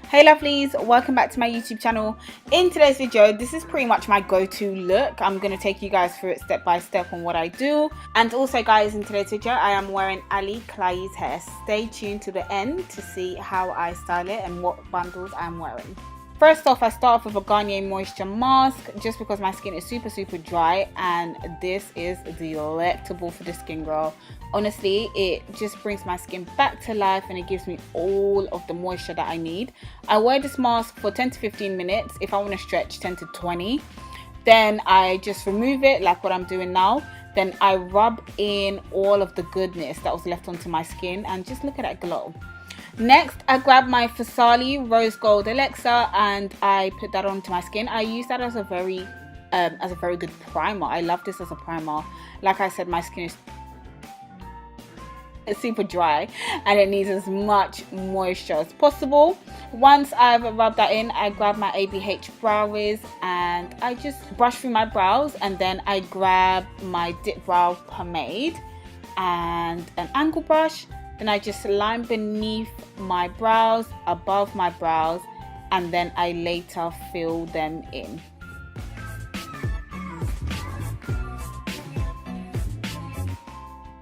Hey lovelies, welcome back to my YouTube channel. In today's video, this is pretty much my go-to look. I'm going to take you guys through it step by step on what I do. And also guys, in today's video, I am wearing Klaiyi's hair. Stay tuned to the end to see how I style it and what bundles I'm wearing. First off, I start off with a Garnier Moisture Mask just because my skin is super dry, and this is delectable for the skin, girl. Honestly, it just brings my skin back to life and it gives me all of the moisture that I need. I wear this mask for 10 to 15 minutes. If I want to stretch, 10 to 20. Then I just remove it like what I'm doing now. Then I rub in all of the goodness that was left onto my skin and just look at that glow. Next, I grab my Farsali Rose Gold Elixir and I put that onto my skin. I use that as a very good primer. I love this as a primer. Like I said, my skin is super dry and it needs as much moisture as possible. Once I've rubbed that in, I grab my ABH Brow Wiz and I just brush through my brows, and then I grab my Dip Brow Pomade and an angle brush. Then I just line beneath my brows, above my brows, and then I later fill them in.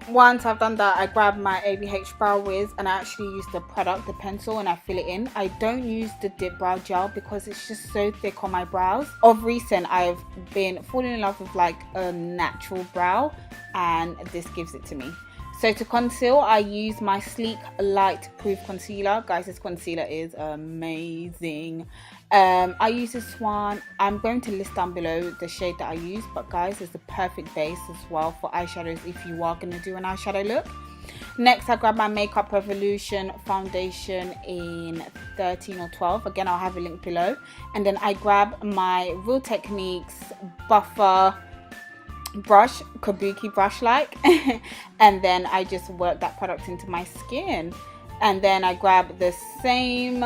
Once I've done that, I grab my ABH Brow Wiz and I actually use the product, the pencil, and I fill it in. I don't use the Dip Brow Gel because it's just so thick on my brows. Of recent, I've been falling in love with like a natural brow, and this gives it to me. So to conceal, I use my Sleek Light Proof Concealer. Guys, this concealer is amazing. I use this one. I'm going to list down below the shade that I use. But guys, it's the perfect base as well for eyeshadows if you are going to do an eyeshadow look. Next, I grab my Makeup Revolution foundation in 13 or 12. Again, I'll have a link below. And then I grab my Real Techniques Buffer brush, kabuki brush like, and then I just work that product into my skin. And then I grab the same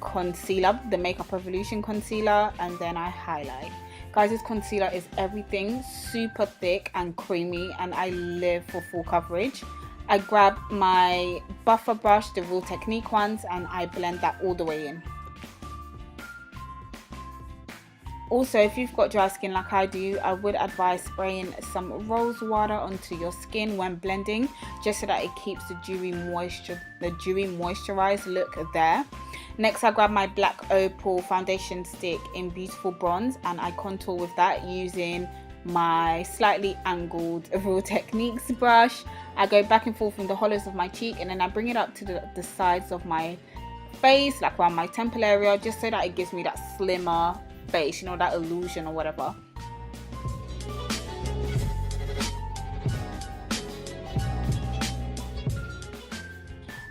concealer, the Makeup Revolution concealer, and then I highlight. Guys, this concealer is everything, super thick and creamy, and I live for full coverage. I grab my buffer brush, the Real Technique ones, and I blend that all the way in. Also, if you've got dry skin like I do, I would advise spraying some rose water onto your skin when blending, just so that it keeps the dewy moisturized look there. Next, I grab my Black Opal foundation stick in Beautiful Bronze and I contour with that using my slightly angled Real Techniques brush. I go back and forth from the hollows of my cheek and then I bring it up to the sides of my face, like around my temple area, just so that it gives me that slimmer face, you know, that illusion or whatever.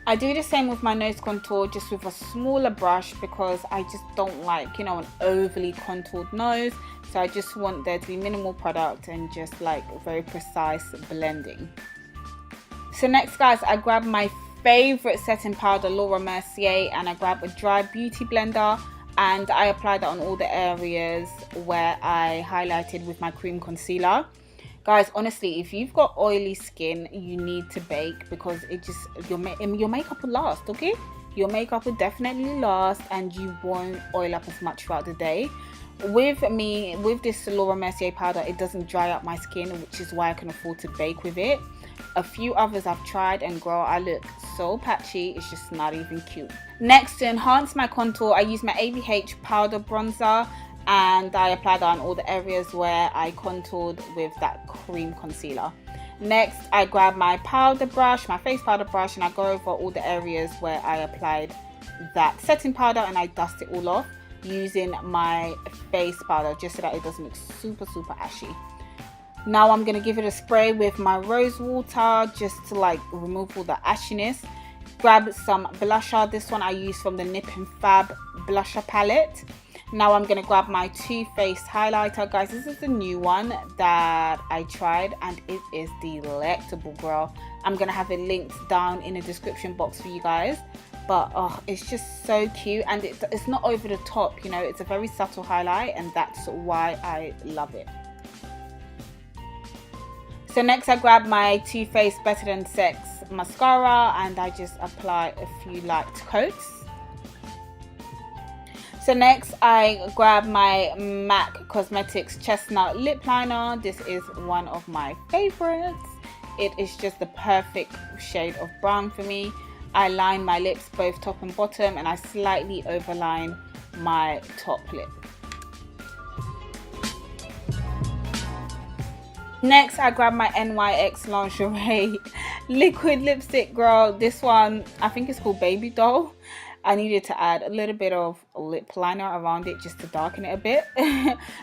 I do the same with my nose contour, just with a smaller brush, because I just don't like, you know, an overly contoured nose. So I just want there to be minimal product and just like very precise blending. So next guys, I grab my favorite setting powder, Laura Mercier, and I grab a dry beauty blender and I apply that on all the areas where I highlighted with my cream concealer. Guys, honestly, if you've got oily skin, you need to bake, because it just, your makeup will last, okay? Your makeup will definitely last and you won't oil up as much throughout the day. With me, with this Laura Mercier powder, it doesn't dry up my skin, which is why I can afford to bake with it. A few others I've tried and girl, I look so patchy, it's just not even cute. Next, to enhance my contour, I use my ABH powder bronzer and I apply that on all the areas where I contoured with that cream concealer. Next, I grab my powder brush, my face powder brush, and I go over all the areas where I applied that setting powder and I dust it all off using my face powder, just so that it doesn't look super ashy. Now I'm going to give it a spray with my rose water just to like remove all the ashiness. Grab some blusher. This one I use from the Nip and Fab blusher palette. Now I'm going to grab my Too Faced highlighter. Guys, this is the new one that I tried and it is delectable, girl. I'm going to have it linked down in the description box for you guys. But oh, it's just so cute, and it's not over the top, you know, it's a very subtle highlight, and that's why I love it. So next I grab my Too Faced Better Than Sex mascara and I just apply a few light coats. So next I grab my MAC Cosmetics Chestnut Lip Liner. This is one of my favorites. It is just the perfect shade of brown for me. I line my lips both top and bottom, and I slightly overline my top lip. Next I grab my NYX Lingerie liquid lipstick, girl. This one, I think it's called Baby Doll. I needed to add a little bit of lip liner around it just to darken it a bit.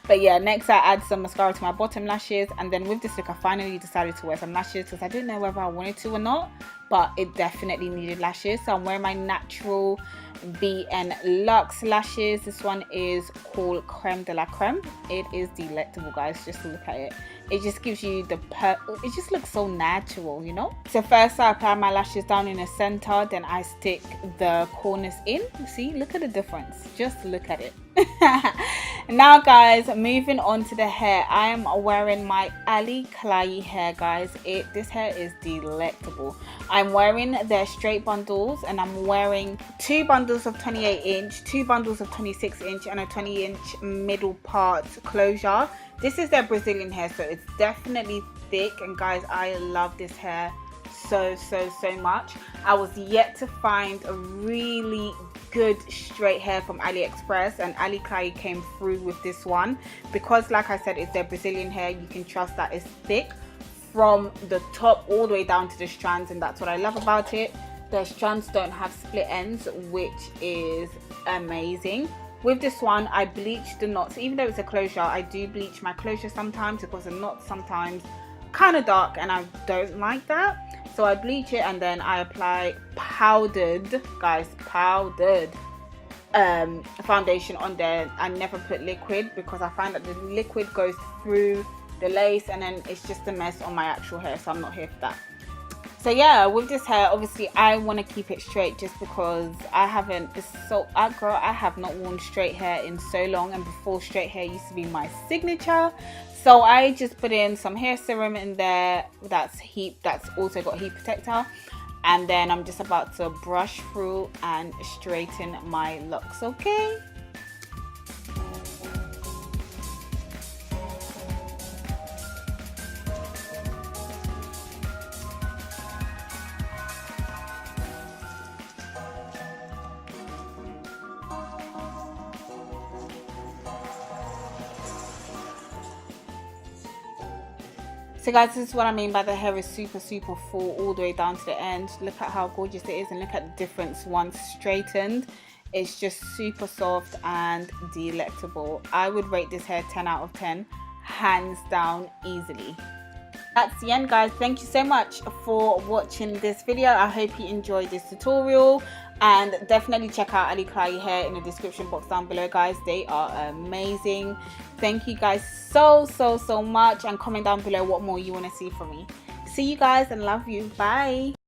But yeah, next I add some mascara to my bottom lashes, and then with this look I finally decided to wear some lashes because I didn't know whether I wanted to or not, but it definitely needed lashes. So I'm wearing my natural BN Luxe lashes. This one is called Creme de la Creme. It is delectable, guys. Just look at it. It just gives you the it just looks so natural, you know. So first I apply my lashes down in the center, then I stick the corners in. See, look at the difference. Just look at it. Now guys, moving on to the hair. I am wearing my Klaiyi hair, guys. This hair is delectable. I'm wearing their straight bundles, and I'm wearing 2 bundles of 28-inch, 2 bundles of 26-inch, and a 20-inch middle part closure. This is their Brazilian hair, so it's definitely thick, and guys, I love this hair so much. I was yet to find a really good straight hair from Aliexpress, and Klaiyi came through with this one because, like I said, it's their Brazilian hair. You can trust that it's thick from the top all the way down to the strands, and that's what I love about it. Their strands don't have split ends, which is amazing. With this one, I bleach the knots. Even though it's a closure, I do bleach my closure sometimes because the knots sometimes kind of dark, and I don't like that. So I bleach it, and then I apply powdered, guys, powdered foundation on there. I never put liquid because I find that the liquid goes through the lace, and then it's just a mess on my actual hair, so I'm not here for that. So yeah, with this hair, obviously I want to keep it straight just because I have not worn straight hair in so long, and before, straight hair used to be my signature. So I just put in some hair serum in there that's also got heat protector, and then I'm just about to brush through and straighten my locks, okay? So guys, this is what I mean by the hair is super full all the way down to the end. Look at how gorgeous it is, and look at the difference once straightened. It's just super soft and delectable. I would rate this hair 10 out of 10, hands down, easily. That's the end, guys. Thank you so much for watching this video. I hope you enjoyed this tutorial, and definitely check out Klaiyi hair in the description box down below, guys. They are amazing. Thank you guys so much, and comment down below what more you want to see from me. See you guys, and love you. Bye.